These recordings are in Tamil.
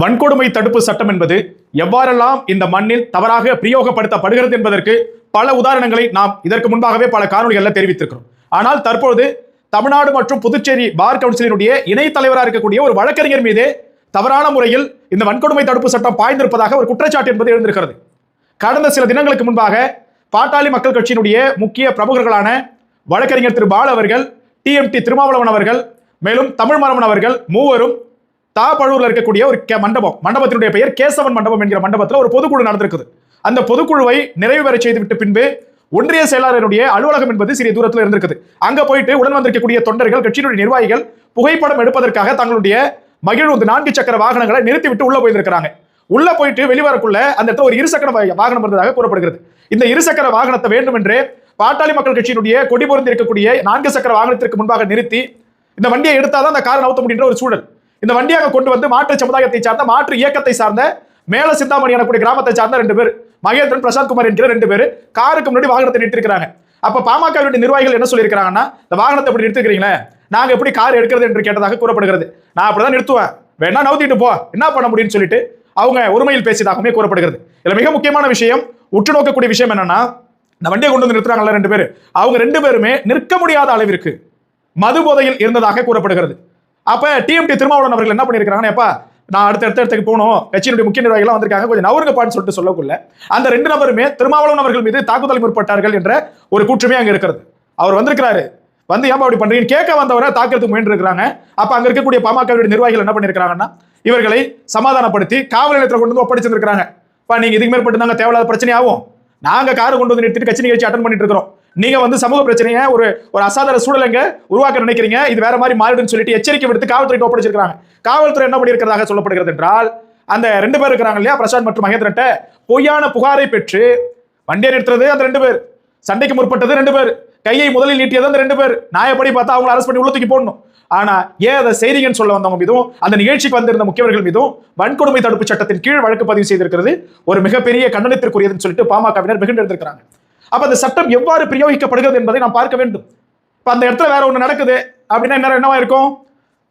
வன்கொடுமை தடுப்பு சட்டம் என்பது எவ்வாறெல்லாம் இந்த மண்ணில் தவறாக பிரயோகப்படுத்தப்படுகிறது என்பதற்கு பல உதாரணங்களை நாம் இதற்கு முன்பாகவே பல காணொலிகளில் தெரிவித்திருக்கிறோம். ஆனால் தற்பொழுது தமிழ்நாடு மற்றும் புதுச்சேரி பார் கவுன்சிலினுடைய இணைத் தலைவராக இருக்கக்கூடிய ஒரு வழக்கறிஞர் மீதே தவறான முறையில் இந்த வன்கொடுமை தடுப்பு சட்டம் பாய்ந்திருப்பதாக ஒரு குற்றச்சாட்டு என்பது எழுந்திருக்கிறது. கடந்த சில தினங்களுக்கு முன்பாக பாட்டாளி மக்கள் கட்சியினுடைய முக்கிய பிரமுகர்களான வழக்கறிஞர் திரு பால் அவர்கள், TMT திருமாவளவன் அவர்கள், மேலும் தமிழ் மரமன் அவர்கள் மூவரும் தாப்பழூர்ல இருக்கக்கூடிய ஒரு மண்டபத்தினுடைய பெயர் கேசவன் மண்டபம் என்கிற மண்டபத்தில் ஒரு பொதுக்குழு நடந்திருக்குது. அந்த பொதுக்குழுவை நிறைவு பெற செய்துவிட்டு பின்பு ஒன்றிய செயலாளருடைய அலுவலகம் என்பது சிறிய தூரத்தில் இருந்திருக்குது. அங்க போயிட்டு உடன் வந்திருக்கக்கூடிய தொண்டர்கள், கட்சியினுடைய நிர்வாகிகள் புகைப்படம் எடுப்பதற்காக தங்களுடைய மகிழ்வு 4 சக்கர வாகனங்களை நிறுத்திவிட்டு உள்ள போயிருக்கிறாங்க. உள்ள போயிட்டு வெளிவரக்குள்ள அந்த இடத்துல ஒரு இருசக்கர வாகனம் இருந்ததாக கூறப்படுகிறது. இந்த இருசக்கர வாகனத்தை வேண்டும் என்று பாட்டாளி மக்கள் கட்சியினுடைய கொடி பொருந்தி இருக்கக்கூடிய 4 சக்கர வாகனத்திற்கு முன்பாக நிறுத்தி இந்த வண்டியை எடுத்தாதான் அந்த காரை நவுத்த முடிகின்ற ஒரு சூழல். இந்த வண்டியாக கொண்டு வந்து மாற்று சமுதாயத்தை சார்ந்த, மாற்று இயக்கத்தை சார்ந்த, மேல சிந்தாமணி எனக்கூடிய கிராமத்தை சார்ந்த 2 பேர், மகேந்திரன், பிரசாந்த் குமார் என்கிற 2 பேர் காருக்கு முன்னாடி வாகனத்தை நிறுத்திருக்கிறாங்க. அப்ப பாமகவினுடைய நிர்வாகிகள் என்ன சொல்லியிருக்காங்கன்னா, இந்த வாகனத்தை எப்படி நிறுத்திக்கிறீங்களே, நாங்க எப்படி கார் எடுக்கிறது என்று கேட்டதாக கூறப்படுகிறது. நான் அப்படிதான் நிறுத்துவேன், வேணா நவுத்திட்டு போ, என்ன பண்ண முடியும்னு சொல்லிட்டு அவங்க உரிமையில் பேசியதாகவே கூறப்படுகிறது. இதுல மிக முக்கியமான விஷயம், உற்று நோக்கக்கூடிய விஷயம் என்னன்னா, இந்த வண்டியை கொண்டு வந்து நிறுத்துறாங்கல்ல 2 பேர், அவங்க 2 பேருமே நிற்க முடியாத அளவிற்கு மது போதையில் இருந்ததாக கூறப்படுகிறது. அப்ப TMT திருமாவளவன் அவர்கள் என்ன பண்ணிருக்காங்கன்னா, எப்பா நான் அடுத்த இடத்துக்கு போகணும், கட்சியினுடைய முக்கிய நிர்வாகிகள் வந்திருக்காங்க, கொஞ்சம் நவருங்கப்பான்னு சொல்லிட்டு சொல்லக்குள்ள அந்த 2 நபருமே திருமாவளவன் அவர்கள் மீது தாக்குதல் முற்பட்டார்கள் என்ற ஒரு கூற்றுமே அங்க இருக்கிறது. அவர் வந்திருக்கிறாரு, வந்து ஏன் அப்படி பண்றீங்கன்னு கேட்க வந்தவரை தாக்கிறதுக்கு முயன்று இருக்கிறாங்க. அப்ப அங்க இருக்கக்கூடிய பாமகவுடைய நிர்வாகிகள் என்ன பண்ணிருக்காங்கன்னா, இவர்களை சமாதானப்படுத்தி காவல் நிலையத்தில் கொண்டு வந்து ஒப்படைச்சிருக்காங்க. நீங்க இதுக்கு மேற்பட்டு தாங்க தேவையில்லாத பிரச்சனை ஆகும், நாங்க காரை கொண்டு வந்து நிறுத்திட்டு கட்சி நிகழ்ச்சி அட்டன் பண்ணிட்டு இருக்கிறோம், நீங்க வந்து சமூக பிரச்சனையை ஒரு அசாதாரண சூழலங்க உருவாக்க நினைக்கிறீங்க, இது வேற மாதிரி மாறிடும் சொல்லிட்டு எச்சரிக்கை விடுத்து காவல்துறை ஒப்படைச்சிருக்காங்க. காவல்துறை என்ன பண்ணியிருக்கிறதாக சொல்லப்படுகிறது என்றால், அந்த 2 பேர் இருக்கிறாங்க இல்லையா, பிரசாந்த் மற்றும் மகேந்திரன், பொய்யான புகாரை பெற்று வண்டியை நிறுத்துறது அந்த 2 பேர், சண்டைக்கு முற்பட்டது 2 பேர், கையை முதலில் நீட்டியது அந்த 2 பேர், நியாயப்படி பார்த்தா அவங்களை அரெஸ்ட் பண்ணி உள்ள தூக்கி போடணும். ஆனா ஏன் அதை செய்திகன்னு சொல்ல வந்தவங்க மீதும், அந்த நிகழ்ச்சிக்கு வந்திருந்த முக்கியவர்கள் மீதும் வன்கொடுமை தடுப்பு சட்டத்தின் கீழ் வழக்கு பதிவு செய்திருக்கிறது ஒரு மிகப்பெரிய கண்டனத்திற்குரியதுன்னு சொல்லிட்டு பாமகவினர் மிகுந்திருக்கிறாங்க. அப்ப அந்த சட்டம் எவ்வாறு பிரயோகிக்கப்படுகிறது என்பதை நாம் பார்க்க வேண்டும். இப்ப அந்த இடத்துல வேற ஒண்ணு நடக்குது அப்படின்னா என்னவா இருக்கும்,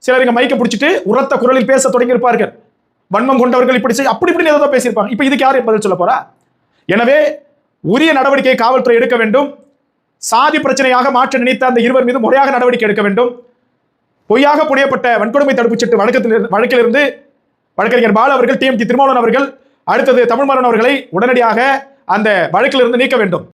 சிலர் இங்க மைக்க பிடிச்சிட்டு உரத்த குரலில் பேச தொடங்கி இருப்பார்கள், வன்மம் கொண்டவர்கள் இப்படி செய்ய அப்படி இப்படி ஏதோ பேசியிருப்பாங்க. இப்ப இதுக்கு யாரு பதில் சொல்ல போறா? எனவே உரிய நடவடிக்கையை காவல்துறை எடுக்க வேண்டும். சாதி பிரச்சனையாக மாற்ற நினைத்த அந்த 2 மீது முறையாக நடவடிக்கை எடுக்க வேண்டும். பொய்யாக புனையப்பட்ட வன்கொடுமை தடுப்பு சட்ட வழக்கிலிருந்து வழக்கறிஞர் பால் அவர்கள், TMT திருமாவளவன் அவர்கள், அடுத்தது தமிழ் மரன் அவர்களை உடனடியாக அந்த வழக்கிலிருந்து நீக்க வேண்டும்.